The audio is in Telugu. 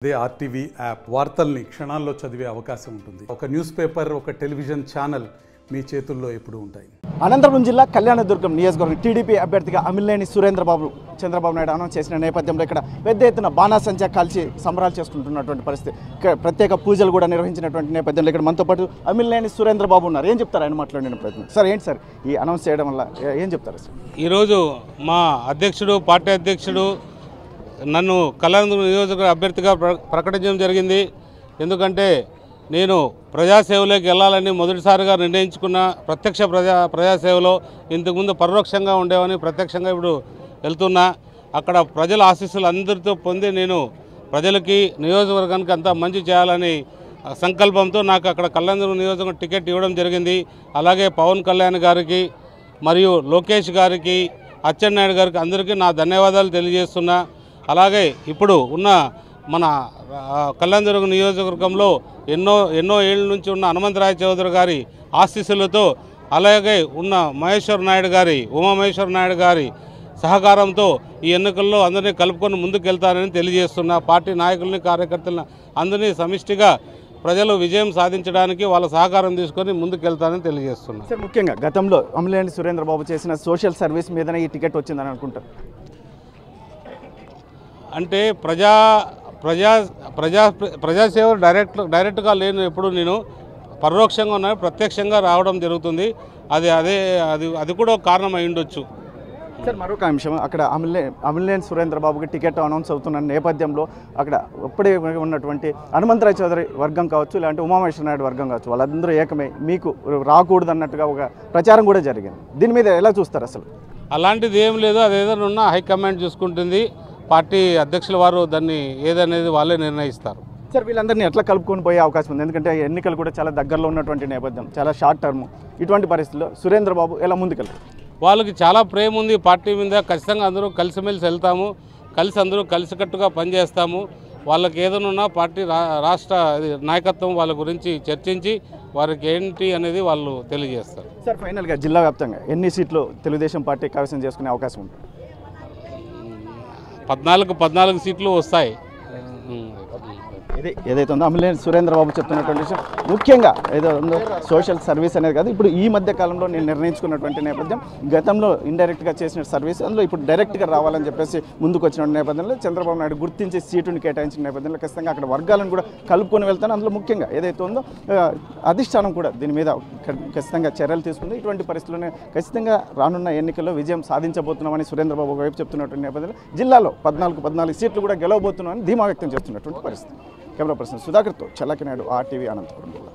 అదే ఆర్టీవీ యాప్ వార్తల్ని క్షణాల్లో చదివే అవకాశం ఉంటుంది. ఒక న్యూస్ పేపర్, ఒక టెలివిజన్ ఛానల్ మీ చేతుల్లో ఎప్పుడూ ఉంటాయి. అనంతపురం జిల్లా కళ్యాణదుర్గం నియోజకవర్గం టీడీపీ అభ్యర్థిగా అమిలినేని సురేంద్రబాబు చంద్రబాబు నాయుడు అనౌన్స్ చేసిన నేపథ్యంలో ఇక్కడ పెద్ద ఎత్తున బాణాసంచా కాల్చి సంబరాలు చేసుకుంటున్నటువంటి పరిస్థితి. ఇక్కడ ప్రత్యేక పూజలు కూడా నిర్వహించినటువంటి నేపథ్యంలో ఇక్కడ మనతో పాటు అమిలినేని సురేంద్రబాబు ఉన్నారు. ఏం చెప్తారు ఆయన మాట్లాడిన ప్రయత్నం? సార్ ఏంటి సార్ ఈ అనౌన్స్ చేయడం వల్ల ఏం చెప్తారు సార్? ఈరోజు మా అధ్యక్షుడు, పార్టీ అధ్యక్షుడు నన్ను కళ్యాణదుర్గం నియోజకవర్గ అభ్యర్థిగా ప్రకటించడం జరిగింది. ఎందుకంటే నేను ప్రజాసేవలోకి వెళ్ళాలని మొదటిసారిగా నిర్ణయించుకున్న ప్రత్యక్ష ప్రజాసేవలో ఇంతకుముందు పరోక్షంగా ఉండేవని ప్రత్యక్షంగా ఇప్పుడు వెళ్తున్నా. అక్కడ ప్రజల ఆశీస్సులు అందరితో పొంది నేను ప్రజలకి, నియోజకవర్గానికి అంతా మంచి చేయాలని సంకల్పంతో నాకు అక్కడ కళ్యాణదుర్గం నియోజకవర్గం టికెట్ ఇవ్వడం జరిగింది. అలాగే పవన్ కళ్యాణ్ గారికి మరియు లోకేష్ గారికి, అచ్చెన్నాయుడు గారికి అందరికీ నా ధన్యవాదాలు తెలియజేస్తున్నా. అలాగే ఇప్పుడు ఉన్న మన కళ్యాణదుర్గం నియోజకవర్గంలో ఎన్నో ఏళ్ళ నుంచి ఉన్న హనుమంతరాయ చౌదరి గారి ఆశీస్సులతో, అలాగే ఉన్న మహేశ్వర నాయుడు గారి, ఉమామహేశ్వర నాయుడు గారి సహకారంతో ఈ ఎన్నికల్లో అందరినీ కలుపుకొని ముందుకెళ్తానని తెలియజేస్తున్నా. పార్టీ నాయకుల్ని, కార్యకర్తలను అందరినీ సమిష్టిగా ప్రజలు విజయం సాధించడానికి వాళ్ళ సహకారం తీసుకొని ముందుకెళ్తానని తెలియజేస్తున్నా. సార్ ముఖ్యంగా గతంలో అమిలినేని సురేంద్రబాబు చేసిన సోషల్ సర్వీస్ మీదనే ఈ టికెట్ వచ్చిందని అనుకుంటారు. అంటే ప్రజాసేవ డైరెక్ట్గా లేను, ఎప్పుడు నేను పరోక్షంగా ఉన్నా, ప్రత్యక్షంగా రావడం జరుగుతుంది. అది కూడా ఒక కారణం అయి ఉండొచ్చు. సార్ మరొక అంశం, అక్కడ అమిలినేని సురేంద్రబాబుకి టికెట్ అనౌన్స్ అవుతున్న నేపథ్యంలో అక్కడ అప్పుడే ఉన్నటువంటి హనుమంతరాయ చౌదరి వర్గం కావచ్చు, లేదంటే ఉమామహేశ్వర నాయుడు వర్గం కావచ్చు, వాళ్ళందరూ ఏకమై మీకు రాకూడదు అన్నట్టుగా ఒక ప్రచారం కూడా జరిగింది. దీని మీద ఎలా చూస్తారు అసలు? అలాంటిది ఏం లేదు. అదేదైనా ఉన్నా హైకమాండ్ చూసుకుంటుంది. పార్టీ అధ్యక్షుల వారు దాన్ని ఏదనేది వాళ్ళే నిర్ణయిస్తారు. సార్ వీళ్ళందరినీ ఎట్లా కలుపుకొని పోయే అవకాశం ఉంది? ఎందుకంటే ఎన్నికలు కూడా చాలా దగ్గరలో ఉన్నటువంటి నేపథ్యం, చాలా షార్ట్ టర్మ్. ఇటువంటి పరిస్థితుల్లో సురేంద్రబాబు ఎలా ముందుకెళ్తారు? వాళ్ళకి చాలా ప్రేమ ఉంది పార్టీ మీద. ఖచ్చితంగా అందరూ కలిసిమెలిసి వెళ్తాము, అందరూ కలిసికట్టుగా పనిచేస్తాము. వాళ్ళకి ఏదైనా పార్టీ రాష్ట్ర నాయకత్వం వాళ్ళ గురించి చర్చించి వారికి ఏంటి అనేది వాళ్ళు తెలియజేస్తారు. సార్ ఫైనల్గా జిల్లా వ్యాప్తంగా ఎన్ని సీట్లు తెలుగుదేశం పార్టీ కైవసం చేసుకునే అవకాశం ఉంటుంది? 14 సీట్లు వస్తాయి. ఏదైతే ఉందో అమిలినేని సురేంద్రబాబు చెప్తున్నటువంటి విషయం, ముఖ్యంగా ఏదో ఉందో సోషల్ సర్వీస్ అనేది కాదు, ఇప్పుడు ఈ మధ్య కాలంలో నేను నిర్ణయించుకున్నటువంటి నేపథ్యం, గతంలో ఇండైరెక్ట్గా చేసిన సర్వీస్, అందులో ఇప్పుడు డైరెక్ట్గా రావాలని చెప్పేసి ముందుకు వచ్చిన నేపథ్యంలో చంద్రబాబు నాయుడు గుర్తించి సీటుని కేటాయించిన నేపథ్యంలో ఖచ్చితంగా అక్కడ వర్గాలను కూడా కలుపుకొని వెళ్తాను. అందులో ముఖ్యంగా ఏదైతే ఉందో అధిష్టానం కూడా దీని మీద ఖచ్చితంగా చర్యలు తీసుకుంది. ఇటువంటి పరిస్థితుల్లోనే ఖచ్చితంగా రానున్న ఎన్నికల్లో విజయం సాధించబోతున్నామని సురేంద్రబాబు వైపు చెప్తున్నటువంటి నేపథ్యంలో జిల్లాలో 14 సీట్లు కూడా గెలవబోతున్నామని ధీమా వ్యక్తం చేస్తున్నటువంటి పరిస్థితి. కెమెరా పర్సన్ సుధాకర్తో చల్లకి నాయుడు, ఆర్టీవీ, అనంతపురం జిల్లా.